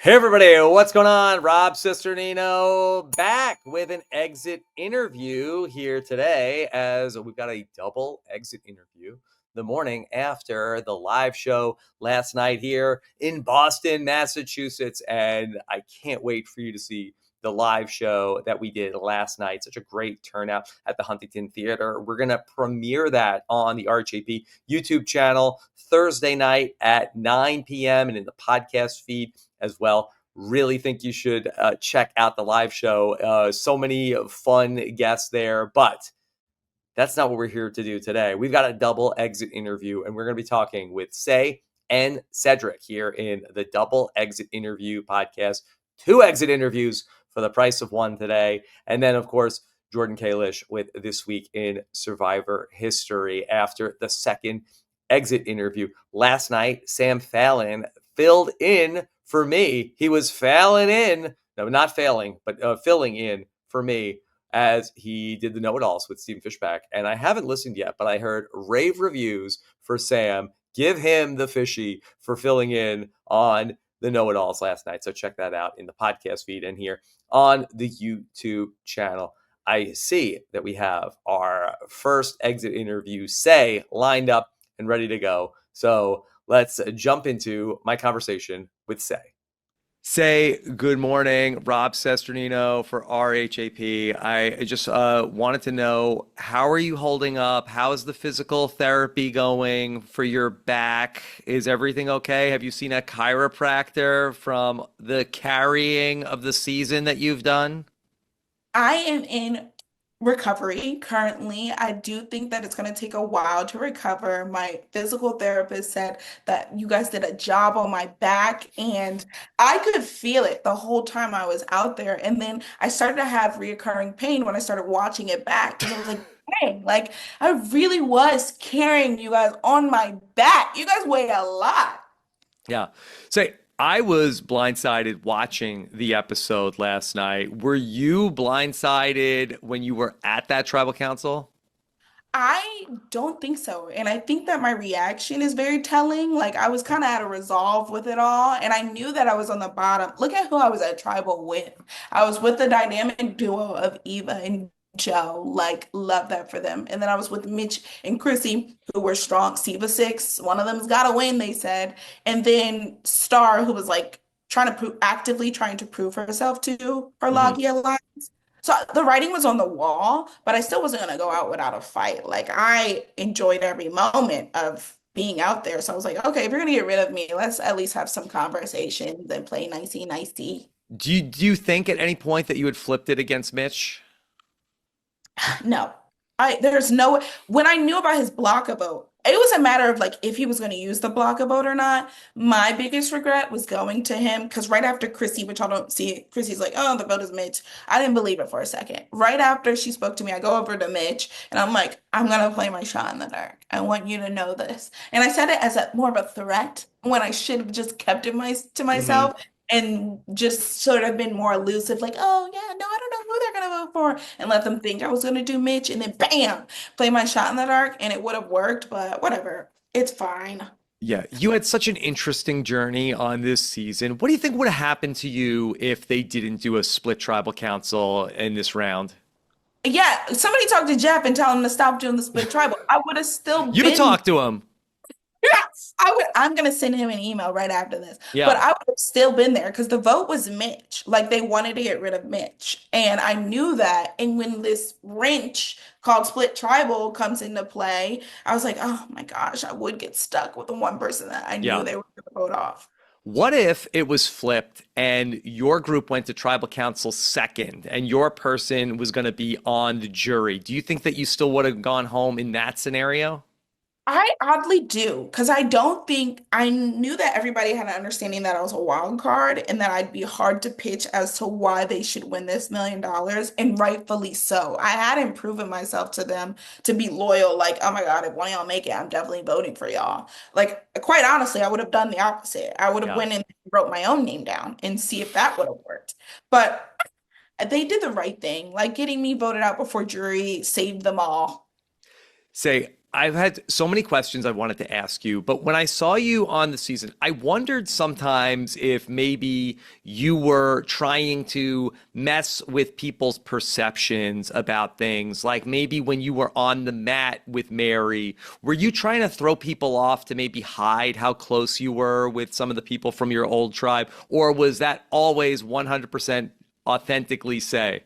Hey everybody, what's going on? Rob Cesternino back with an exit interview here today as we've got a double exit interview the morning after the live show last night here in Boston, Massachusetts. And I can't wait for you to see the live show that we did last night. Such a great turnout at the Huntington Theater. We're going to premiere that on the RHAP YouTube channel Thursday night at 9 p.m. and in the podcast feed as well. Really think you should check out the live show. So many fun guests there, but that's not what we're here to do today. We've got a double exit interview, and we're going to be talking with Sai and Cedrek here in the double exit interview podcast. 2 exit interviews for the price of 1 today. And then, of course, Jordan Kalish with This Week in Survivor History after the second exit interview. Last night, Sam Fallon filled in for me. He was filling in for me as he did the know-it-alls with Stephen Fishbach. And I haven't listened yet, but I heard rave reviews for Sam. Give him the fishy for filling in on the know-it-alls last night. So check that out in the podcast feed and here on the YouTube channel. I see that we have our first exit interview, Sai, lined up and ready to go. So let's jump into my conversation with Sai. Sai, good morning. Rob Cesternino for RHAP. I just wanted to know, how are you holding up? How's the physical therapy going for your back? Is everything okay? Have you seen a chiropractor from the carrying of the season that you've done? I am in recovery currently. I do think that it's going to take a while to recover. My physical therapist said that you guys did a job on my back, and I could feel it the whole time I was out there. And then I started to have reoccurring pain when I started watching it back because I was like, dang, like I really was carrying you guys on my back. You guys weigh a lot. Yeah. So I was blindsided watching the episode last night. Were you blindsided when you were at that tribal council? I don't think so. And I think that my reaction is very telling. Like I was kind of at a resolve with it all. And I knew that I was on the bottom. Look at who I was at tribal with. I was with the dynamic duo of Eva and Joe. Like, love that for them. And then I was with Mitch and Chrissy, who were strong. Siva six. One of them's got to win, they said. And then Star, who was like trying to prove actively trying to prove herself to her Mhm. Logia line. So the writing was on the wall, but I still wasn't going to go out without a fight. Like I enjoyed every moment of being out there. So I was like, okay, if you're going to get rid of me, let's at least have some conversations and play nicey nicey. Do you think at any point that you had flipped it against Mitch? No, there's no when I knew about his blocker vote, it was a matter of like if he was going to use the blocker vote or not. My biggest regret was going to him because right after Chrissy, which I don't see, Chrissy's like, oh, the vote is Mitch. I didn't believe it for a second. Right after she spoke to me, I go over to Mitch and I'm like, I'm gonna play my shot in the dark. I want you to know this. And I said it as a more of a threat when I should have just kept it to Hmm. myself and just sort of been more elusive, like, oh yeah, no, I don't know who they're gonna vote for, and let them think I was gonna do Mitch, and then bam, play my shot in the dark, and it would have worked, but whatever, it's fine. Yeah, you had such an interesting journey on this season. What do you think would have happened to you if they didn't do a split tribal council in this round? Yeah, somebody talk to Jeff and tell him to stop doing the split tribal. I would have still You been. talked to him. Yes, I'm gonna send him an email right after this. But Yeah. I would have still been there because the vote was Mitch. Like they wanted to get rid of Mitch. And I knew that. And when this wrench called split tribal comes into play, I was like, oh my gosh, I would get stuck with the one person that I knew Yeah. they were gonna vote off. What if it was flipped and your group went to tribal council second and your person was going to be on the jury? Do you think that you still would have gone home in that scenario? I oddly do, because I don't think I knew that everybody had an understanding that I was a wild card and that I'd be hard to pitch as to why they should win this $1 million, and rightfully so. I hadn't proven myself to them to be loyal, like, oh my God, if one of y'all make it, I'm definitely voting for y'all. Like, quite honestly, I would have done the opposite. I would have Yeah. went and wrote my own name down and see if that would have worked. But they did the right thing. Like getting me voted out before jury saved them all. Say, I've had so many questions I wanted to ask you, but when I saw you on the season, I wondered sometimes if maybe you were trying to mess with people's perceptions about things. Like maybe when you were on the mat with Mary, were you trying to throw people off to maybe hide how close you were with some of the people from your old tribe? Or was that always 100% authentically Say?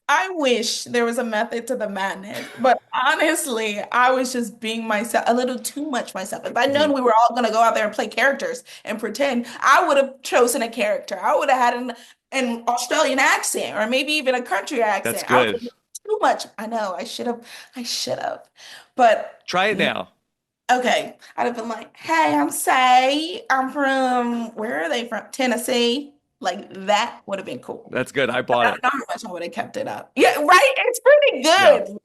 I wish there was a method to the madness, but honestly, I was just being myself, a little too much myself. If I'd known Mhm. we were all going to go out there and play characters and pretend, I would have chosen a character. I would have had an Australian accent or maybe even a country That's accent. I good. was too much. I know, I should have. I should have. But Try it now. okay, I'd have been like, "Hey, I'm Say. I'm from where are they from? Tennessee." Like that would have been cool. That's good. I bought I it. don't know how much I would have kept it up. Yeah, right. It's pretty Yeah. good.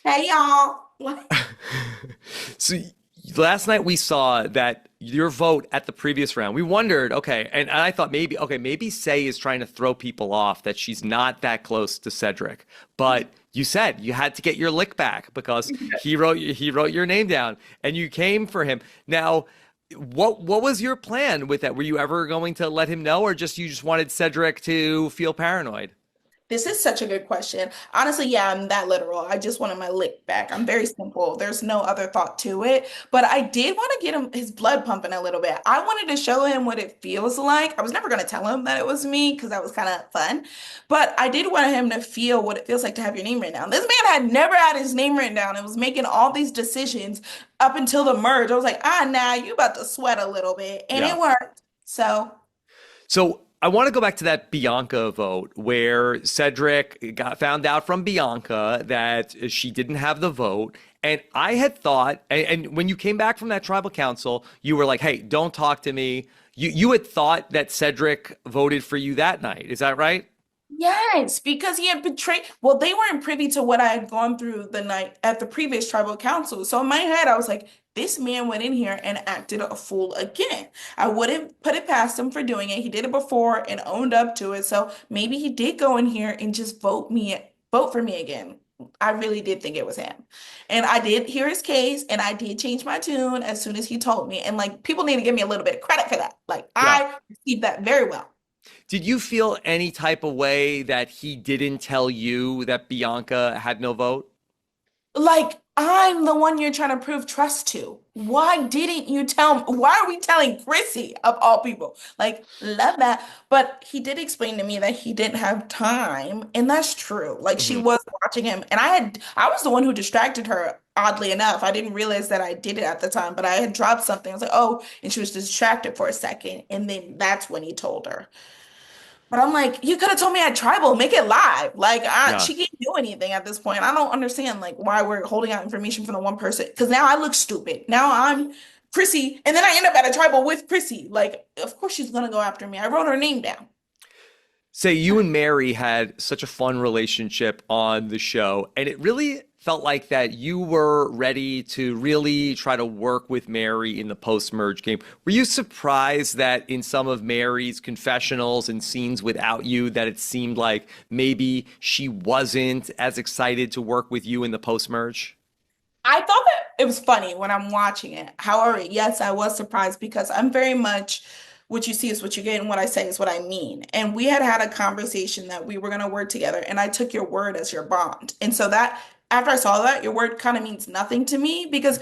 Hey, y'all. So last night we saw that your vote at the previous round. We wondered, okay, and I thought maybe, okay, maybe Say is trying to throw people off that she's not that close to Cedrek. But you said you had to get your lick back because he wrote your name down and you came for him. Now, what was your plan with that? Were you ever going to let him know, or just you just wanted Cedrek to feel paranoid? This is such a good question. Honestly, yeah, I'm that literal. I just wanted my lick back. I'm very simple. There's no other thought to it. But I did want to get him his blood pumping a little bit. I wanted to show him what it feels like. I was never going to tell him that it was me because that was kind of fun. But I did want him to feel what it feels like to have your name written down. This man had never had his name written down and was making all these decisions up until the merge. I was like, nah, you about to sweat a little bit. And Yeah. it worked. So So I want to go back to that Bianca vote where Cedrek got found out from Bianca that she didn't have the vote. And I had thought, and when you came back from that tribal council, you were like, hey, don't talk to me. You had thought that Cedrek voted for you that night. Is that right? yes, because he had betrayed. Well, they weren't privy to what I had gone through the night at the previous tribal council. So in my head, I was like, this man went in here and acted a fool again. I wouldn't put it past him for doing it. He did it before and owned up to it. So maybe he did go in here and just vote for me again. I really did think it was him. And I did hear his case and I did change my tune as soon as he told me. And like people need to give me a little bit of credit for that. Like Yeah. I received that very well. Did you feel any type of way that he didn't tell you that Bianca had no vote? Like, I'm the one you're trying to prove trust to. Why didn't you tell me? Why are we telling Chrissy of all people? Like, love that. But he did explain to me that he didn't have time, and that's true. Like, she Mhm. was watching him, and I was the one who distracted her, oddly enough. I didn't realize that I did it at the time, but I had dropped something. I was like, oh, and she was distracted for a second, and then that's when he told her. But I'm like, you could have told me at tribal, make it live. Like, Yeah. she can't do anything at this point. I don't understand like why we're holding out information from the one person. Because now I look stupid. Now I'm Chrissy, and then I end up at a tribal with Chrissy. Like, of course she's gonna go after me. I wrote her name down. Say you and Mary had such a fun relationship on the show, and it really felt like that you were ready to really try to work with Mary in the post-merge game. Were you surprised that in some of Mary's confessionals and scenes without you, that it seemed like maybe she wasn't as excited to work with you in the post-merge? I thought that it was funny when I'm watching it. However, yes, I was surprised because I'm very much what you see is what you get, and what I say is what I mean. And we had had a conversation that we were going to work together, and I took your word as your bond. And so that after I saw that, your word kind of means nothing to me because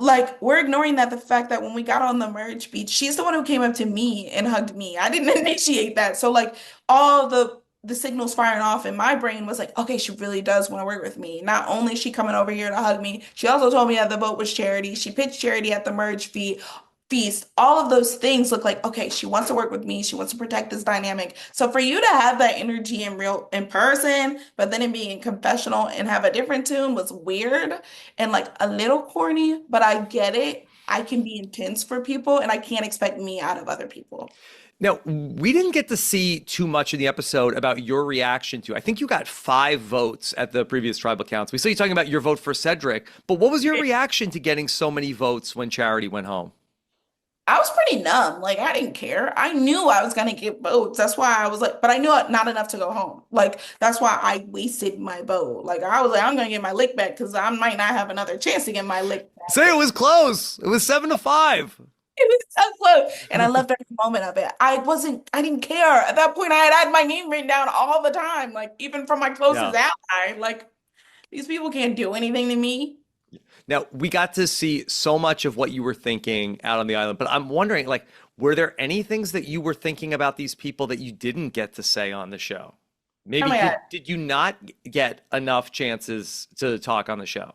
like we're ignoring that the fact that when we got on the merge beach, she's the one who came up to me and hugged me. I didn't initiate that. So like all the signals firing off in my brain was like, okay, she really does want to work with me. Not only is she coming over here to hug me, she also told me that the vote was charity. She pitched charity at the merge feast. All of those things look like, okay, she wants to work with me. She wants to protect this dynamic. So for you to have that energy in real in person, but then it being in confessional and have a different tune was weird and like a little corny, but I get it. I can be intense for people and I can't expect me out of other people. Now, we didn't get to see too much in the episode about your reaction to. I think you got 5 votes at the previous tribal counts. We saw you talking about your vote for Cedrek, but what was your reaction to getting so many votes when Charity went home? I was pretty numb. Like I didn't care. I knew I was gonna get votes. That's why I was like, but I knew not enough to go home. Like that's why I wasted my vote. Like I was like, I'm gonna get my lick back because I might not have another chance to get my lick Say it back. was close. It was 7-5. It was so close. And I loved every moment of it. I didn't care. At that point, I had my name written down all the time, like even from my closest Yeah. ally. Like these people can't do anything to me. Now, we got to see so much of what you were thinking out on the island, but I'm wondering, like, were there any things that you were thinking about these people that you didn't get to say on the show? Oh Maybe my God. did you not get enough chances to talk on the show?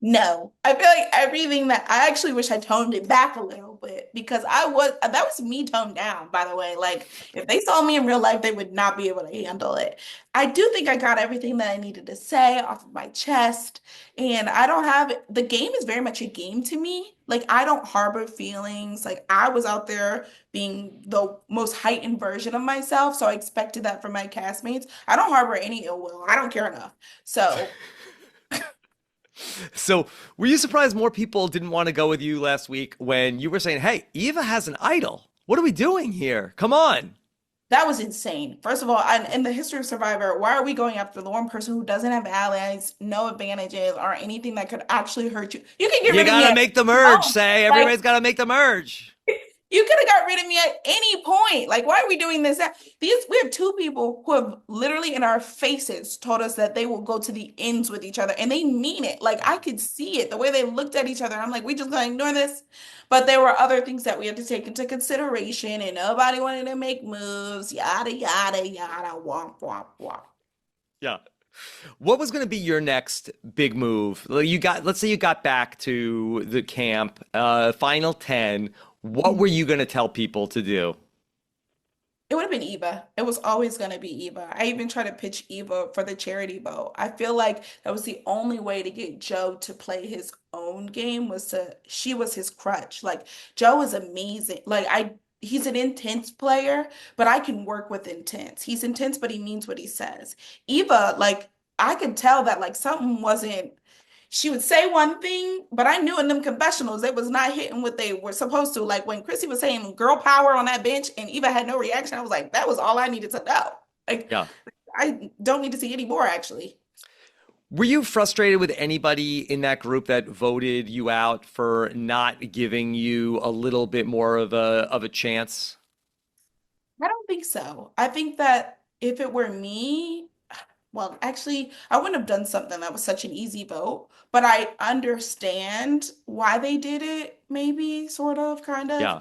No, I feel like everything that I actually wish I toned it back a little bit because that was me toned down, by the way. Like if they saw me in real life, they would not be able to handle it. I do think I got everything that I needed to say off of my chest, and I don't have the game is very much a game to me. Like I don't harbor feelings. Like I was out there being the most heightened version of myself, so I expected that from my castmates. I don't harbor any ill will. I don't care enough. So So, were you surprised more people didn't want to go with you last week when you were saying, "Hey, Eva has an idol. What are we doing here? Come on." that was insane. First of all, in the history of Survivor, why are we going after the one person who doesn't have allies, no advantages, or anything that could actually hurt you? You can get You rid of me got to at make the any merge, moment. say. Like, Everybody's got to make the merge. you could have got rid of me at any point. Like, why are we doing this? We have two people who have literally in our faces told us that they will go to the ends with each other, and they mean it. Like, I could see it the way they looked at each other. I'm like, we just gonna ignore this. But there were other things that we had to take into consideration, and nobody wanted to make moves. Yada yada yada. Womp womp womp. Yeah. What was going to be your next big move? Let's say you got back to the camp, final 10. What were you going to tell people to do? It would have been Eva. It was always going to be Eva. I even tried to pitch Eva for the charity vote. I feel like that was the only way to get Joe to play his own game she was his crutch. Like Joe is amazing. He's an intense player, but I can work with intense. He's intense, but he means what he says. Eva, like I could tell that like something wasn't she would say one thing, but I knew in them confessionals they was not hitting what they were supposed to. Like when Chrissy was saying girl power on that bench and Eva had no reaction, I was like, that was all I needed to know. Like Yeah. I don't need to see any more actually. Were you frustrated with anybody in that group that voted you out for not giving you a little bit more of a chance? I don't think so. I think that if it were me, well, actually, I wouldn't have done something that was such an easy vote, but I understand why they did it, maybe, sort of, kind of. Yeah.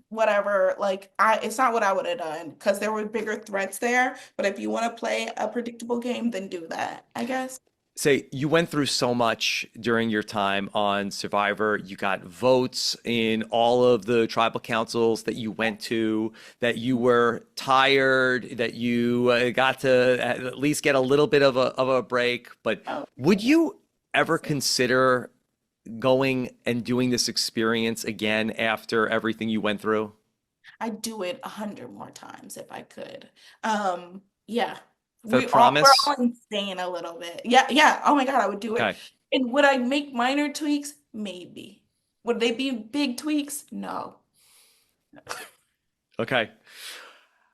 Whatever, like it's not what I would have done because there were bigger threats there. But if you want to play a predictable game, then do that, I guess. Say you went through so much during your time on Survivor. You got votes in all of the tribal councils that you went to, that you were tired, that you got to at least get a little bit of a break. But Oh, would you ever consider going and doing this experience again after everything you went through? I'd do it 100 more times if I could. Yeah, For we're promise? all insane a little bit. Yeah, yeah. Oh my God, I would do it. Okay. And would I make minor tweaks? Maybe. Would they be big tweaks? No. Okay.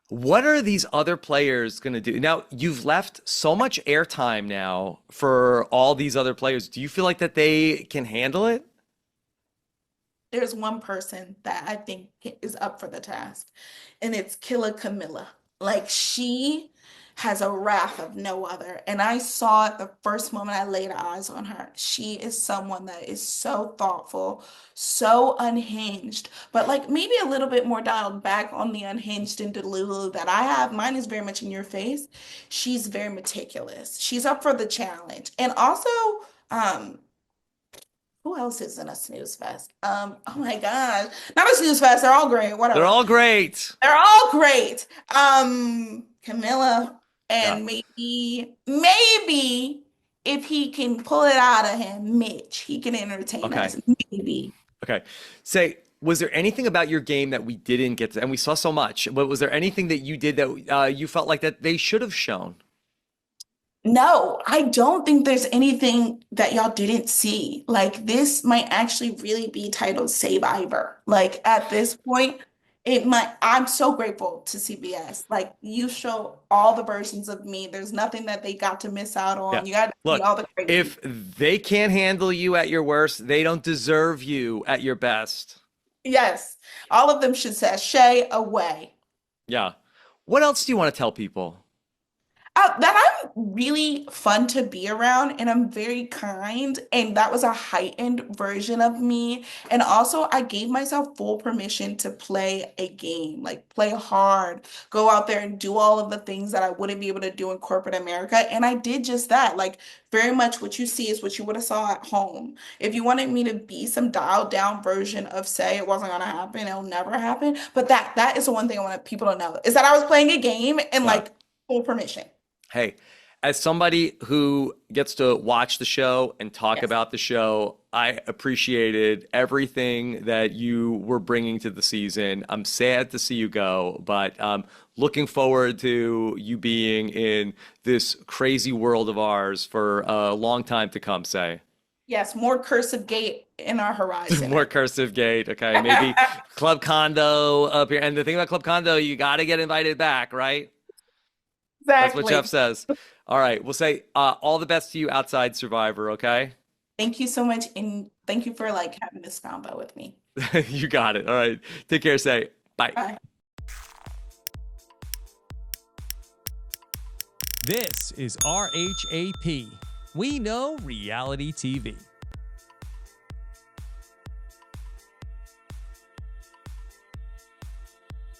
What are these other players going to do? Now, you've left so much airtime now for all these other players. Do you feel like that they can handle it? There's one person that I think is up for the task, and it's Killa Camilla. Like she has a wrath of no other. And I saw it the first moment I laid eyes on her. She is someone that is so thoughtful, so unhinged, but like maybe a little bit more dialed back on the unhinged and Delulu that I have. Mine is very much in your face. She's very meticulous. She's up for the challenge. And also, um, who else is in a snooze fest? Oh my gosh. Not a snooze fest, they're all great, They're whatever. all great. They're all great. Camilla Yeah. and maybe if he can pull it out of him, Mitch, he can entertain Okay. us. Maybe. Okay. Say, was there anything about your game that we didn't get to, and we saw so much, but was there anything that you did that you felt like that they should have shown? No, I don't think there's anything that y'all didn't see. Like this might actually really be titled Save Ivor. Like at this point, it might I'm so grateful to CBS. Like you show all the versions of me. There's nothing that they got to miss out Yeah. on. You got to see Look, all the crazy. if they can't handle you at your worst, they don't deserve you at your best. Yes. All of them should sashay away. Yeah. What else do you want to tell people? That I'm really fun to be around and I'm very kind. And that was a heightened version of me. And also, I gave myself full permission to play a game, like play hard, go out there and do all of the things that I wouldn't be able to do in corporate America. And I did just that. Like, very much what you see is what you would have saw at home. If you wanted me to be some dialed down version of say it wasn't gonna happen, it'll never happen. But that is the one thing I want people to know is that I was playing a game and Yeah. like full permission. Hey, as somebody who gets to watch the show and talk Yes. about the show, I appreciated everything that you were bringing to the season. I'm sad to see you go, but looking forward to you being in this crazy world of ours for a long time to come, say. Yes, more cursive gate in our horizon. More cursive gate. Okay, maybe Club Condo up here. And the thing about Club Condo, you got to get invited back, right? That's what Jeff Exactly. says. All right. We'll say all the best to you outside Survivor, okay? Thank you so much, and thank you for like having this combo with me. You got it. All right. Take care. Say bye. Bye. This is RHAP. We know reality TV.